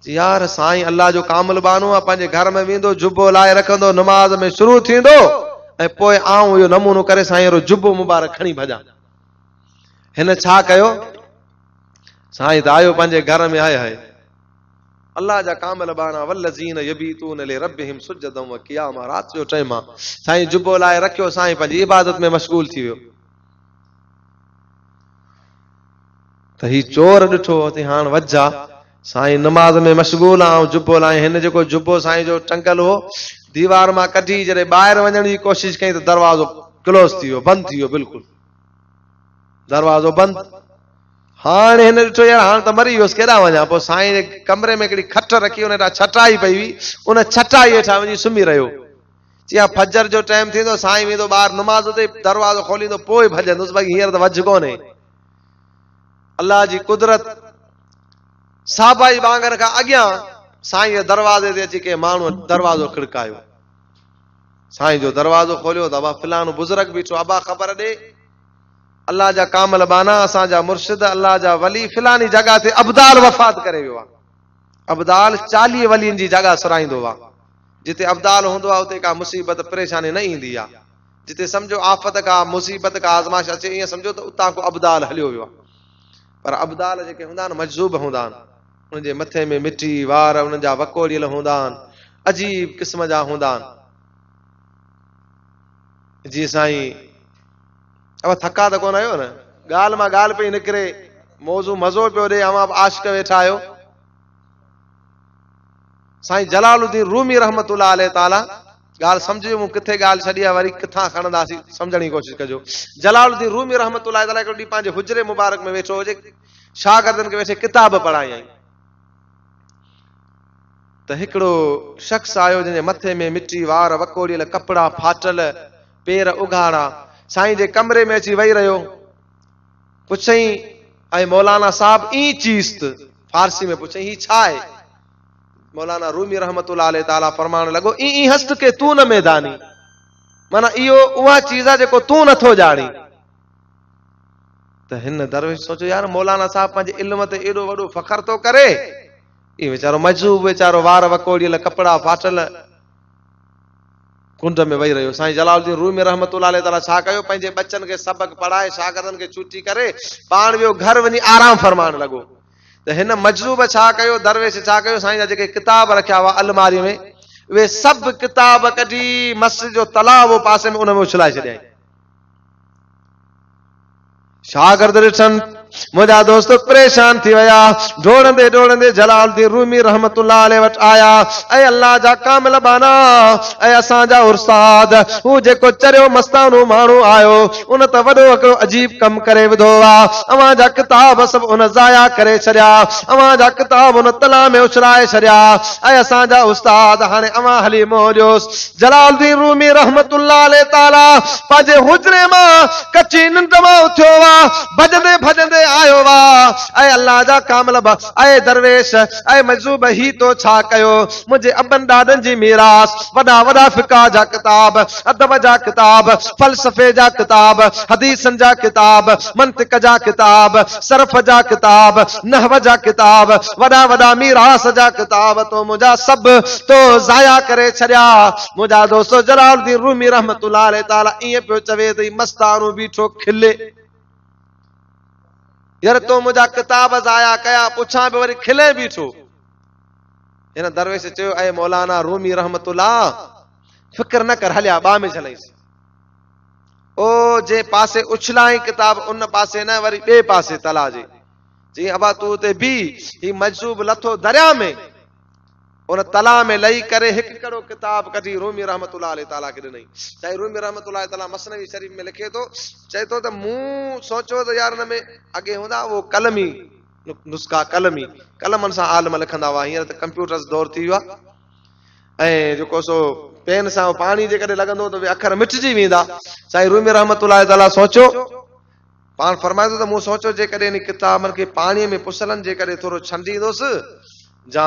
यार साईं अल्लाह जो कामिल बानो आहे, पंहिंजे घर में वेंदो, जुबो लाए रखंदो, नमाज में शुरू थींदो, ऐं पोइ आऊं इहो नमूनो करे साईं रो जुबो मुबारक खणी भॼां। हिन छा कयो? साईं त आयो पंहिंजे घर में, आया है अल्लाह जा कामिल बाना, वल्लज़ीन यबीतून लिरब्बिहिम सुजदन व क़ियामा। राति जो टाइम आहे, साईं जुबो लाए रखियो, साईं पंहिंजी इबादत में मशगूल थी वियो। त ही चोर ॾिठो त हाणे वजा, साईं नमाज में मशगूल आहे, जुबो लाए। हिन जेको जुबो साईं जो टंगल हो, दीवार मां कढी जॾहिं ॿाहिरि वञण जी कोशिशि कई त दरवाज़ो क्लोज थी वियो, बंदि थी वियो, बिल्कुलु दरवाज़ो बंदि। हाणे हिन ॾिठो यार हाणे त मरी वियोसि, केॾां वञा। पोइ साईं जे कमरे में हिकिड़ी खट रखी, उन हेठां छटाई पई हुई, उन छटाई हेठां वञी सुम्ही रहियो। जीअं फजर जो टाइम थींदो, साईं वेंदो ॿाहिरि नमाज़ ते, दरवाज़ो खोलींदो, पोइ भॼंदुसि, भई हींअर त वझ कोन्हे। अल्लाह जी कुदरत, साबाई वांगर खां अॻियां साईं दरवाज़े ते अची के माण्हू दरवाज़ो खिड़कायो। साईं जो दरवाज़ो खोलियो त अबा फिलानो बुज़ुर्ग बीठो। अबा ख़बर ॾे, अल्लाह जा कामिल बाना, असांजा मुर्शिद, अल्लाह जा वली फिलानी जॻह ते अब्दाल वफ़ात करे वियो आहे। अब्दाल 40 वलियुनि जी जॻह सुराईंदो आहे। जिते अब्दाल हूंदो आहे उते का मुसीबत परेशानी न ईंदी आहे। जिते सम्झो आफ़त का मुसीबत का आज़माइश अचे, ईअं सम्झो त उतां को अब्दाल हलियो वियो आहे। पर अब्दाल जेके हूंदा आहिनि मजज़ूब हूंदा आहिनि, उनजे मथे में मिटी वार, उन्हनि जा वकोड़ियल हूंदा आहिनि, अजीब क़िस्म जा हूंदा आहिनि। जी साईं, अब थका त कोन आहियो न, ॻाल्हि मां ॻाल्हि पई निकिरे, मौज़ू मज़ो पियो ॾे, अवां आशिक़ वेठा आहियो। साईं जलालुद्दीन रूमी रहमतुल्लाह अलैहि ताला, ॻाल्हि सम्झो मूं किथे ॻाल्हि छॾी आहे, वरी किथां खणंदासीं, सम्झण जी कोशिशि कजो। जलालुद्दीन रूमी रहमतुल्लाह ताला हिकिड़ो ॾींहुं पंहिंजे हुजरे मुबारक में वेठो हुजे, शागिर्दनि खे वेठे किताब पढ़ाई। त हिकिड़ो शख़्स आयो जंहिंजे मथे में मिटी वार, वकोड़ियल कपिड़ा, फाटल पेर उघाड़ा, साईं जे कमरे में अची वेही रहियो। पुछई, ऐं मौलाना साहब ई चीज़ त फारसी में पुछई, ही छा आहे? मौलाना रूमी रहमतुल्लाह अलैहि ताला फरमाइण लॻो, ई हस्त के तू न मैदानी, माना इहो उहा चीज़ आहे जेको तूं नथो ॼाणी। त हिन दरवेश सोचो, यार मौलाना साहब पंहिंजे इल्म ते एॾो वॾो फ़ख्र थो करे, ई वीचारो मजूब, वीचारो वार वकोड़ियल कपिड़ा फाटल। कुंड में वही रहियो। साईं जलालुद्दीन रूमी रहमतुल्लाह अलैहि ताला छा कयो, पंहिंजे बच्चन खे सबक पढ़ाए शागिर्दनि खे छुटी करे पाण वियो घर वञी आराम फरमाइण लॻो। त हिन मजज़ूब छा कयो, दरवेश छा कयो, साईं जा जेके किताब रखिया हुआ अलमारी में, उहे सभु किताब कढी मस्जिद जो तलाउ पासे में उन में उछलाए छॾियईं। शागिर्द ॾिठनि, मुंहिंजा दोस्त परेशान थी विया। डोड़ंदे डोड़ंदे जलालुद्दीन रूमी रहमतुल्लाह अलैहि वटि आया। ऐं अल्लाह जा कामिल बाना, ऐं असांजा उस्ताद, हू जेको चरियो मस्तानो माण्हू आयो उन त वॾो हिकिड़ो अजीब कमु करे विधो आहे। अवां जा किताब सभु उन ज़ाया करे छॾिया, अवां जा किताब उन तला में उछलाए छॾिया, ऐं असांजा उस्ताद हाणे अवां हली मोड़ियोसि। जलालुद्दीन रूमी रहमतुल्लाह अलैहि ताला पंहिंजे हुजरे मां कची निंड मां उथियो वा, भॼंदे भॼंदे आयो वा। ऐं अल्लाह जा कामिल ऐं दरवेश ऐं मजज़ूब ही तो छा कयो, मुंहिंजे अबनि ॾाॾनि जी मीरास, वॾा वॾा फिक़ह जा किताब, अदब जा किताब, फ़लसफ़े जा किताब, हदीसनि जा किताब, मंतिक जा किताब, सरफ जा किताब, नहव जा किताब, वॾा वॾा मीरास जा किताब तो मुंहिंजा सभु तो ज़ाया करे छॾिया। मुंहिंजा दोस्तो जलालुद्दीन रूमी रहमतुल्लाह अलैहि ताला ईअं पियो चवे त मस्तानो बीठो खिले, यार तो मुंहिंजा किताब ज़ाया कया, पुछां बि वरी खिले बीठो। हिन दरवेश चयो, ऐं मौलाना रूमी रहमतुल्लाह फिक्र न कर, हलिया ॿा में झलाईंसि। ओ जे पासे उछलाई किताब उन पासे न, वरी ॿिए पासे तला जे। जी अबा तू उते बि, ही मजज़ूब लथो दरिया में, उन तला में लही करे हिकु कड़ो किताब कढी रूमी रहमतुल्लाह अलैहि ताला खे ॾिनई। साईं रूमी रहमतुल्लाह अलैहि ताला मसनवी शरीफ में लिखे थो, चए थो त मूं सोचियो त यार हिन में अॻे हूंदा वो कलमी नुस्ख़ा, कलमनि सां आलम लिखंदा हुआ। हींअर त कंप्यूटर्स दौर थी वियो आहे, ऐं जेको सो पेन सां पाणी जे करे लॻंदो त उहे अखर मिटिजी वेंदा। साईं रूमी रहमतुल्लाह अलैहि ताला सोचियो, पाण फरमाए थो त मूं सोचियो जेकॾहिं इन किताबनि खे पाणीअ में पुसलनि जे करे थोरो छंडींदुसि जा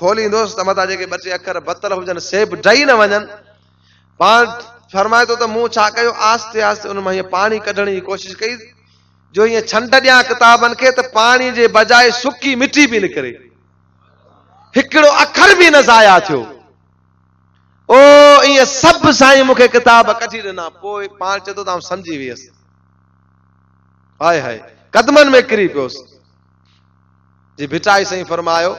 खोलींदुसि त मथां जेके ॿ टे अखर बतल हुजनि से बि डही न वञनि। पाण फरमाए थो त मूं छा कयो, आस्ते आस्ते उन मां हीअं पाणी कढण जी कोशिशि कई, जो हीअं छंड ॾियां किताबनि खे त पाणी जे बजाए सुकी मिटी बि निकिरे, हिकिड़ो अखर बि न ज़ाया थियो। ओ ईअं सभु साईं मूंखे किताब कढी ॾिना। पोइ पाण चए थो त सम्झी वियसि, हाय हाय कदमनि में किरी पियोसि। जी भिटाई साईं फरमायो,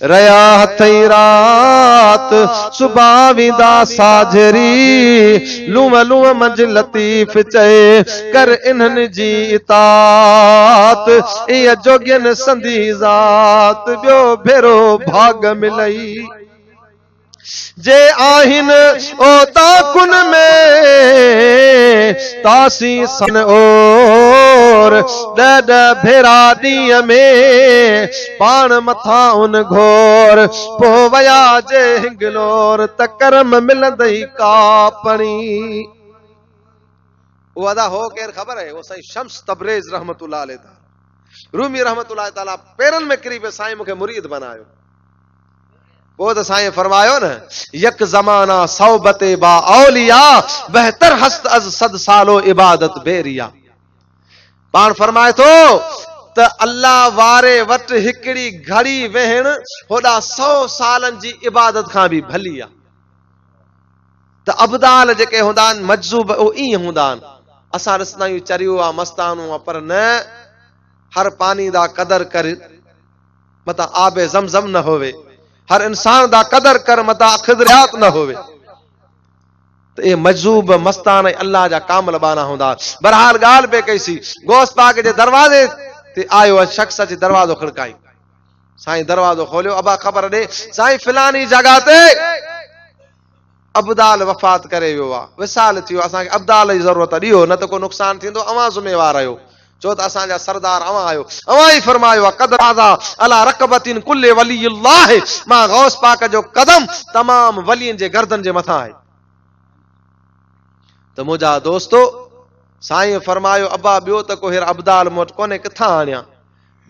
रया हथई रात सुबह विदा साझरी, लूम लूम मंझ लतीफ़ चए कर इन्हनि जी इतात, इह जोगियन संधी ज़ात ॿियो भेरो भाग मिलई। जे आहिन ओ ताकुन में तासी सन और ॾ भेरा ॾींहं में पाण मथां उन घोर, पो वया जे हिंगलोर त करम मिलंदई कापणी। वो अदा हो केर ख़बर है, वो साईं शम्स तबरेज़ रहमतुल्लाह अलैहि ताला रूमी रहमतुल्लाह ताला पेरनि में किरी पे साईं मूंखे मुरीद बनायो। वो तो साईं फरमायो न, यक ज़माना सौबते बा औलिया, बहतर हस्त अज सद सालो इबादत बेरिया। पाण फरमाए थो त अल्लाह वारे वटि हिकिड़ी घड़ी वेहण होॾा 100 सालनि जी इबादत खां बि भली आहे। त अबदाल जेके हूंदा आहिनि मजज़ूब उहो ईअं हूंदा आहिनि। असां ॾिसंदा आहियूं चरियो आहे, मस्तानो आहे, पर न हर पानी दा कदर कर मता आबे ज़मज़म न होवे, हर इंसान दा कदर कर मता खिदरियात न होवे। तो ये मजजूब मस्तान अल्लाह जा कामल बाना होंदा। बहरहाल गाल पे कैसी गोश्त पाक जे दरवाजे ते आयो शख्स अची दरवाजो खड़काई। साईं दरवाजो खोलियो, अबा ख़बर दे साईं फिलानी जगह ते अब्दाल वफात करे वियो आहे, विसाल थियो, असांखे अब्दाल जी ज़रूरत दियो, न त को नुक़सान थींदो, अवां ज़िम्मेवार आहियो। चो त असांजा सरदार अवां आहियो, अवां ई फरमायो आहे कद आज़ा अला रकबतिन कुल्ले वलील्लाह, मां गौस पाक जो कदम तमाम वलियन जे गर्दन जे मथां आहे। त मुंहिंजा दोस्तो साईं फरमायो अब्बा ॿियो त को हेर अब्दाल मूं वटि कोन्हे, किथां आणियां?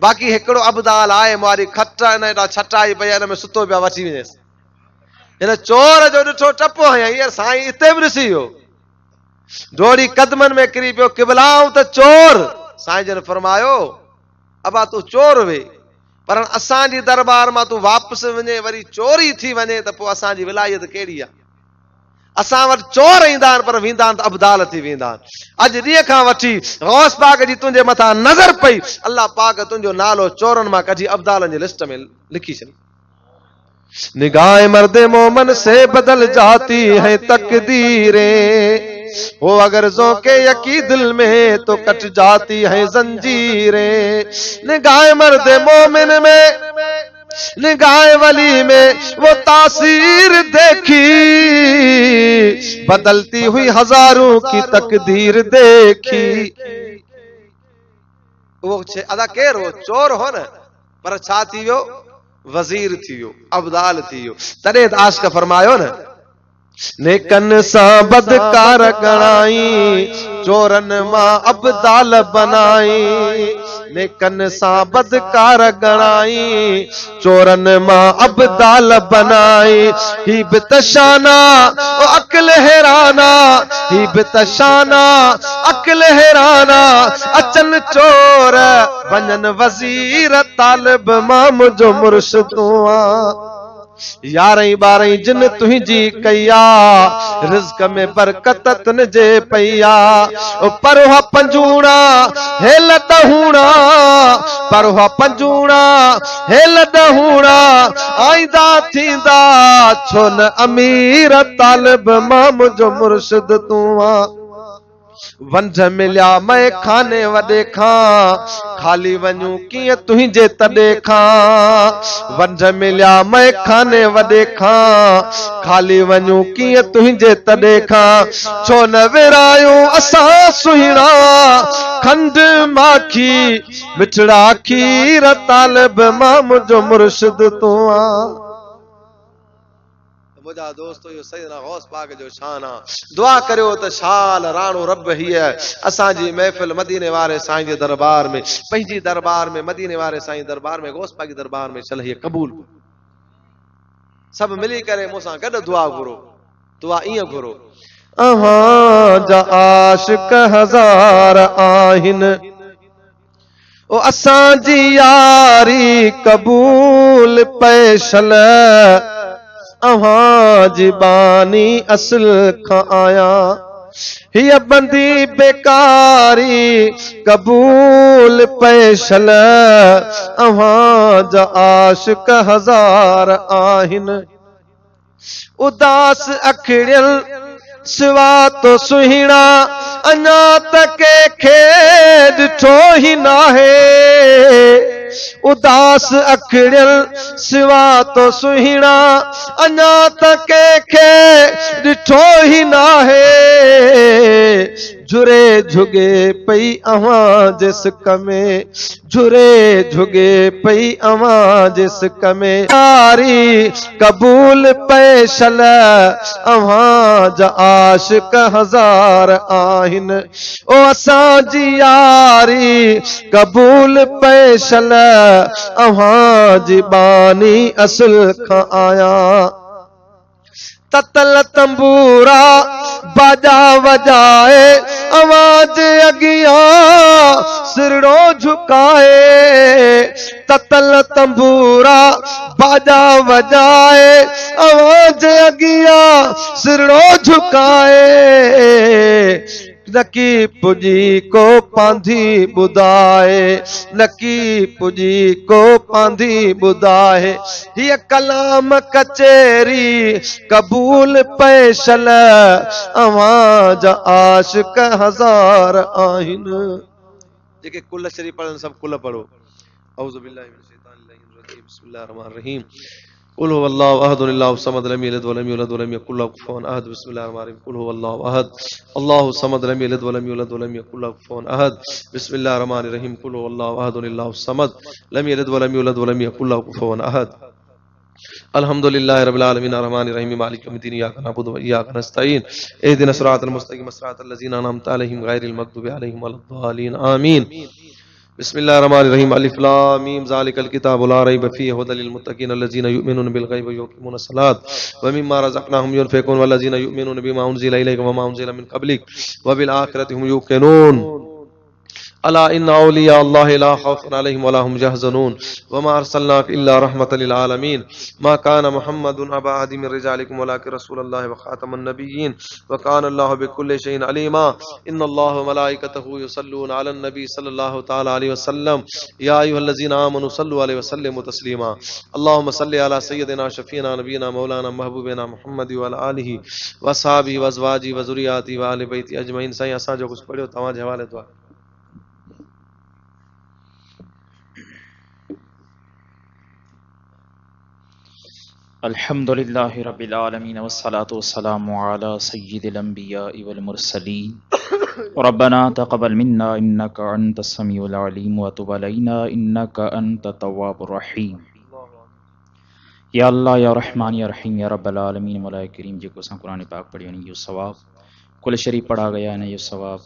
बाक़ी हिकिड़ो अब्दाल आहे, मुआरी खट न हेॾा छटाई पई, हिन में सुतो पिया वठी वञेसि। हिन चोर जो ॾिठो टपो हयईं, यार साईं हिते बि ॾिसी वियो, डोड़ी कदमनि में किरी पियो, क़िबलाऊं त चोर। साईं जन फरमायो अबा तूं चोर वे, पर असांजी दरबार मां तूं वापसि वञे वरी चोरी थी वञे त पोइ असांजी विलायत कहिड़ी आहे? असां वटि चोर ईंदा आहिनि पर वेंदा आहिनि त अब्दाल थी वेंदा आहिनि। अॼु ॾींहं खां वठी गौस पाक जी तुंहिंजे मथां नज़र पई, अल्लाह पाक तुंहिंजो नालो चोरनि मां कढी अब्दालनि जी लिस्ट में लिखी छॾी। निगाह मर्द मोमन से बदल जाती है तकदीरें, वो अगर ज़ौक़े यकी दिल में तो कट जाती है जंजीरें। निगाह मर्द मोमिन में, निगाह वली में वो तासीर देखी, बदलती हुई हजारों की तकदीर देखी। वो अदा केर हो, चोर हो न, पर छा थी वियो, वज़ीर थी वियो, अब्दाल थी वियो। तॾहिं त आशिक़ फरमायो न, नेकन सां बदकार गणाई, चोरन मां अब्दाल बनाई। नेकन सां बदकार गणाई, चोरन मां अब्दाल बनाई। ही बि तशाना ओ अक्ल हैराना, ही बि तशाना अक्ल हैराना। अचन चोर वञन वज़ीर, तालिब मां मुंहिंजो मुर्शिद आ। 11 12 जिन तुंहिंजी कया, रिज़्क़ में बरकत तुंहिंजे पईया। परवा पंजूणा हेल दहूणा, परवा पंजूणा हेल दहूणा। आईंदा थींदा छो न अमीर, तालिब मां मुंहिंजो मुर्शिद तूं आ। वंझ मिलिया मैं खाने वॾे खां, खाली वञूं कीअं तुंहिंजे तॾे खां। वंझ मिलिया मैं खाने वॾे खां, खाली वञूं कीअं तुंहिंजे तॾे खां। छो न विरायूं असां सुहिणा, खंड माखी मिठड़ा खीर, तालिब मां मुंहिंजो मुर्शिद तूं आ। मुझा दोस्तो यो सैयदना गौस पाक जो शान आहे। दुआ करियो त शाल राणो रब हीअ असांजी महफ़िल मदीने वारे साईं जे दरबार में, पंहिंजी दरबार में, मदीने वारे साईं दरबार में, गौस पाक जी दरबार में चल हीअ क़बूल। सभु मिली करे मूंसां गॾु दुआ घुरो। दुआ ईअं घुरो, अहां जा आशिक़ हज़ार आहिनि, ओ असांजी यारी क़बूल पैशल। अहां जी बानी असल खां आया, हीअ बंदी बेकारी क़बूल पैशल। अहां जा आशिक़ हज़ार आहिनि, उदास अखिड़ियल सिवा तो सुहिणा। अञा त कंहिंखे ॾिठो ई नाहे, उदास अखिड़ियल सिवा तो सुहिणा। अञा त कंहिंखे ॾिठो ई नाहे, झुरे झुगे पई अवां जे सिक में, झुरे झुगे पई अवां जे सिक में। यारी क़बूल पैशल, अवां जा आशिक़ हज़ार आहिनि, ओ असांजी यारी क़बूल पैशल। अवां जी बानी असुल खां आया, ततल तंबूरा बाजा वजाए। आवाज अगियां सिरड़ो झुकाए, ततल तंबूरा बाजा वजाए। आवाज अगियां सिरड़ो झुकाए, नकी पुजी को पांधी बुधाए, नकी पुजी को पांधी बुधाए। ये कलाम कचेरी कबूल पैशल, आवाज आशिक हज़ार आहिन। जेके कुल शरीफ पढ़न सब कुल पढ़ो। औज़ु बिल्लाहि मिनश शैतानिर रजीम, बिस्मिल्लाहिर रहमानिर रहीम। कुल हुवल्लाहु अहद अल्लाहु समद लम यलिद वलम यूलद वलम यकुल लहु कुफुवन अहद। बिस्मिल्लाहिर रहमानिर रहीम। कुल हुवल्लाहु अहद अल्लाहु समद लम यलिद वलम यूलद वलम यकुल लहु कुफुवन अहद। बिस्मिल्लाहिर रहमानिर रहीम। कुल हुवल्लाहु अहद अल्लाहु समद लम यलिद वलम यूलद वलम यकुल लहु कुफुवन अहद। अल्हम्दुलिल्लाहि रब्बिल आलमीन अर्रहमानिर रहीम मालिक यौमिद्दीन इय्याका नअबुदु व इय्याका नस्तईन इहदिनस सिरातल मुस्तक़ीम सिरातल लज़ीना अनअमता अलैहिम गैरिल मग़दूबि अलैहिम वलद्दालिन आमीन। बिस्मिल्लाहिर रहमानिर रहीम। अलिफ लाम मीम ज़ालिकल किताबु ला रैब फ़ीहि हुदल लिल मुत्तक़ीन अल्लज़ीना युमिनूना बिल गैबि व युक़ीमूना सलात व मिम्मा रज़क़नाहुम युनफ़िक़ून वल्लज़ीना युमिनूना बिमा उन्ज़िला इलैका व मा उन्ज़िला मिन क़ब्लिक व बिल आखिरति हुम यूक़िनून। अला इन्ना औलिया अल्लाह ला खौफुन अलैहिम वला हुम यहज़नून वमा अरसलनाक इल्ला रहमतल लिल आलमीन मा काना मुहम्मदुन अबा अहदि मिन रिजालिकुम वलाकिन रसूलुल्लाह व खातमुन नबिय्यीन व काना अल्लाहु बिकुल्लि शैइन अलीमा इन्नल्लाह व मलाइकतहु युसल्लूना अलन नबी सल्लल्लाहु तआला अलैहि वसल्लम या अय्युहल्लज़ीना आमनु सल्लु अलैहि वसल्लिमु तस्लीमा अल्लाहुम्मा सल्लि अला सय्यिदिना शफीना नबीना मौलाना महबूबिना मुहम्मद व अला आलिहि व असहाबिहि व अज़वाजिहि व ज़ुर्रिय्यतिहि व अहलि बैति अजमईन। साईं असां जो कुछ पढ़ियो तव्हां जे हवाले दुआ। अल्हम्दुलिल्लाहि रब्बिल आलमीन वस्सलातु वस्सलामु अला सय्यिदिल अंबियाइ वल मुरसलीन रब्बना तक़ब्बल मिन्ना इन्नका अंतस समीउल अलीम व तुब अलैना इन्नका अंतत तव्वाबुर रहीम। या अल्लाह या रहमान या रहीम या रब्बल आलमीन मौला करीम जेको असां कुरान पाक पढ़ियो यो सवाब, कुल शरीफ पढ़ा गया न यो सवाब,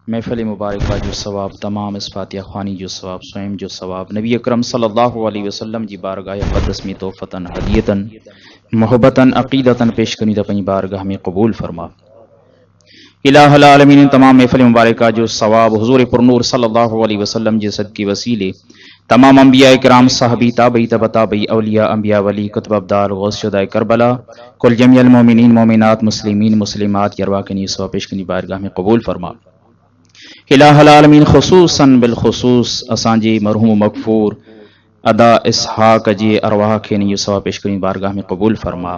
महफिल मुबारक जो सवाब, तमाम इस फातिहा ख़वानी जो सवाब, स्वयं जो सवाब, नबी अकरम सल्लल्लाहु अलैहि वसल्लम जी बारगाह मुक़द्दस में तोहफ़तन हदियतन मोहब्बतन अक़ीदतन पेश कनी त पंहिंजी बारगाह में क़बूल फरमा। इलाहुल आलमीन तमाम महफिल मुबारक जो सवाब हुज़ूर पुरनूर सल्लल्लाहु अलैहि वसल्लम जे सदक़े वसीले तमाम अंबिया इकराम साहबी ताबई तबा ताबई औलिया अंबिया वली कुतुब अब्दाल गौस शुहदाए करबला कुल जमीअल मोमिनीन मोमिनात मुस्लिमीन मुस्लिमात यरवा के नी सवाब पेश कनी बारगाह में क़बूल फरमा। इलाहुल आलमीन ख़ुसूसन बिलख़ुसूस असांजे मरहूम मग़फ़ूर अदा इसहाक़ जे अरवाह खे नी सवाब पेश कनी बारगाह में क़बूल फरमा।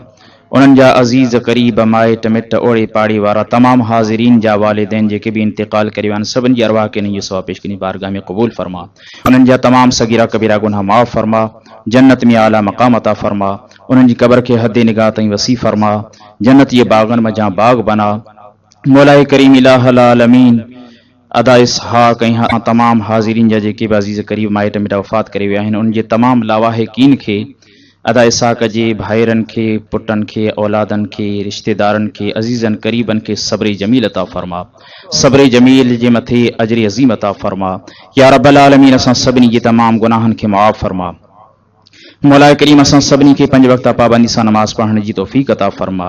उन्हनि जा अज़ीज़ क़रीब माइट मिट ओड़े पाड़े वारा तमाम हाज़िरीन जा वालिदैन जेके भी इंतिकाल करे विया आहिनि सभिनी जी अरवाह खे नी सवाब पेश कनी बारगाह में क़बूल फरमा। उन्हनि जा तमाम सगीरा कबीरा गुनाह माफ़ फरमा, जन्नत में आला मक़ाम अता फरमा, उन्हनि जी क़ब्र खे हद निगाह ताईं वसी फरमा, जन्नत जे बाग़नि मज़ा बाग़ बना। मौलाए करीम इलाहुल आलमीन अदा इसहाक़ ऐं तमाम हाज़िरीन जा जेके भी अज़ीज़ क़रीब माइट मिट वफ़ात करे विया आहिनि उन जे तमाम लावाहिकीन खे अदा इसहाक़ जे भाइरनि खे, पुटनि खे, औलादनि खे, रिश्तेदारनि खे, अज़ीज़नि क़रीबनि खे सब्र जमील अता फरमा। सब्र जमील जे मथे अजर अज़ीम अता फरमा। या रब्बल आलमीन असां सभिनी जे तमाम गुनाहनि खे माफ़ फरमा। मौलाए करीम असां सभिनी खे पंज वक़्त पाबंदी सां नमाज पढ़ण जी तौफ़ीक़ अता फरमा।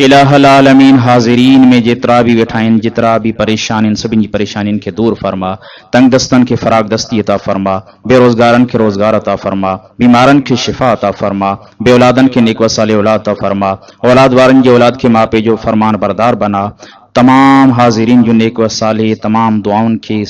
इलाहुल आलमीन हाज़िरीन में जेतिरा भी वेठा आहिनि, जेतिरा भी परेशान आहिनि, सभिनी जी परेशानियुनि खे दूर फरमा। तंग दस्तनि खे फ़राग़ दस्ती अता फरमा, बेरोज़गारनि खे रोज़गार अता फरमा, बीमारनि खे शिफ़ा अता फरमा, बे औलादनि खे नेक वसाले औलाद अता फरमा, औलाद वारनि जे औलाद खे माउ पीउ जो फ़रमान बरदार बना। तमाम हाज़िरीन जो नेक वसाले, तमाम दुआउनि खे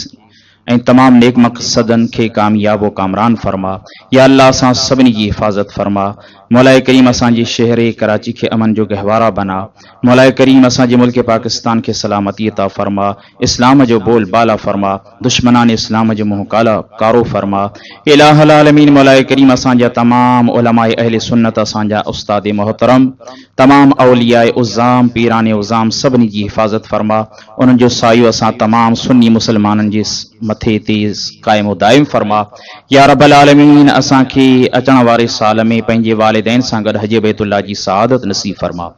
ऐं तमाम नेक मक़सदनि खे कामयाब व कामरान फरमा। या अल्लाह असां सभिनी जी हिफ़ाज़त फरमा। मौलाए करीम असांजे शहर कराची खे अमन जो गहवारा बना। मौलाए करीम असांजे मुल्क पाकिस्तान खे सलामती अता फरमा, इस्लाम जो बोल बाला फरमा, दुश्मनान इस्लाम जो मुंह काला कारो फरमा। इलाहुल आलमीन मौलाए करीम असांजा तमाम उलमाए अहले सुन्नत, असांजा उस्ताद मोहतरम, तमाम औलियाए उज़्ज़ाम, पीराने उज़्ज़ाम सभिनी जी हिफ़ाज़त फरमा। उन्हनि जो सायो असां तमाम सुन्नी मुसलमाननि जे मथे तेज़ क़ाइम दाइम फरमा। या रब्बल आलमीन असांखे अचण वारे साल में पंहिंजे वालिदैन सां गॾु हज बैतुल्लाह जी सआदत नसीब फरमा।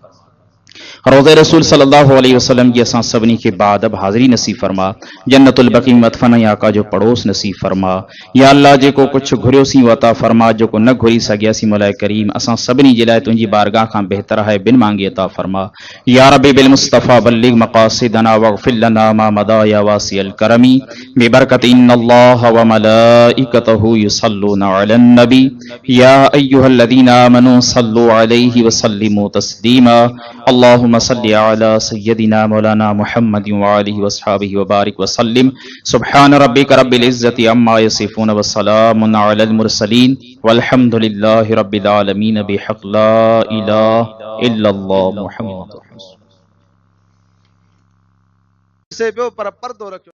रोज़े रसूल सल्लल्लाहु अलैहि वसल्लम जी असां सभिनी खे बादब हाज़िरी नसीब फरमा। जन्नतुल बक़ी मदफ़न आका जो पड़ोस नसीब फरमा। या अल्लाह जेको कुछ घुरियोसीं अता फरमा, जेको न घुरी सघियासीं मौलाए करीम असां सभिनी जे लाइ तुंहिंजी बारगाह खां बहितर है बिन मांगे अता फरमा। या रब्बी बिल मुस्तफ़ा बल्लिग मक़ासिदना वग़फ़िर लना मा मदा या वासिअल करमी बिबरकत इन्नल्लाह व मलाइकतहु युसल्लूना अलन नबी या अय्युहल्लज़ीना आमनू सल्लु अलैहि व सल्लिमू तस्लीमा। अल्लाहुम्मा सल्लि अला सय्यदिना मौलाना मुहम्मद व आलिहि व अस्हाबिहि व बारिक व सल्लिम। सुब्हान रब्बिका रब्बिल इज़्ज़ति अम्मा यसिफून व सलामुन अलल मुरसलीन वल्हम्दुलिल्लाहि रब्बिल आलमीन बिहक़ ला इलाहा इल्लल्लाह मुहम्मद। से पियो पर पर्दो रखियो।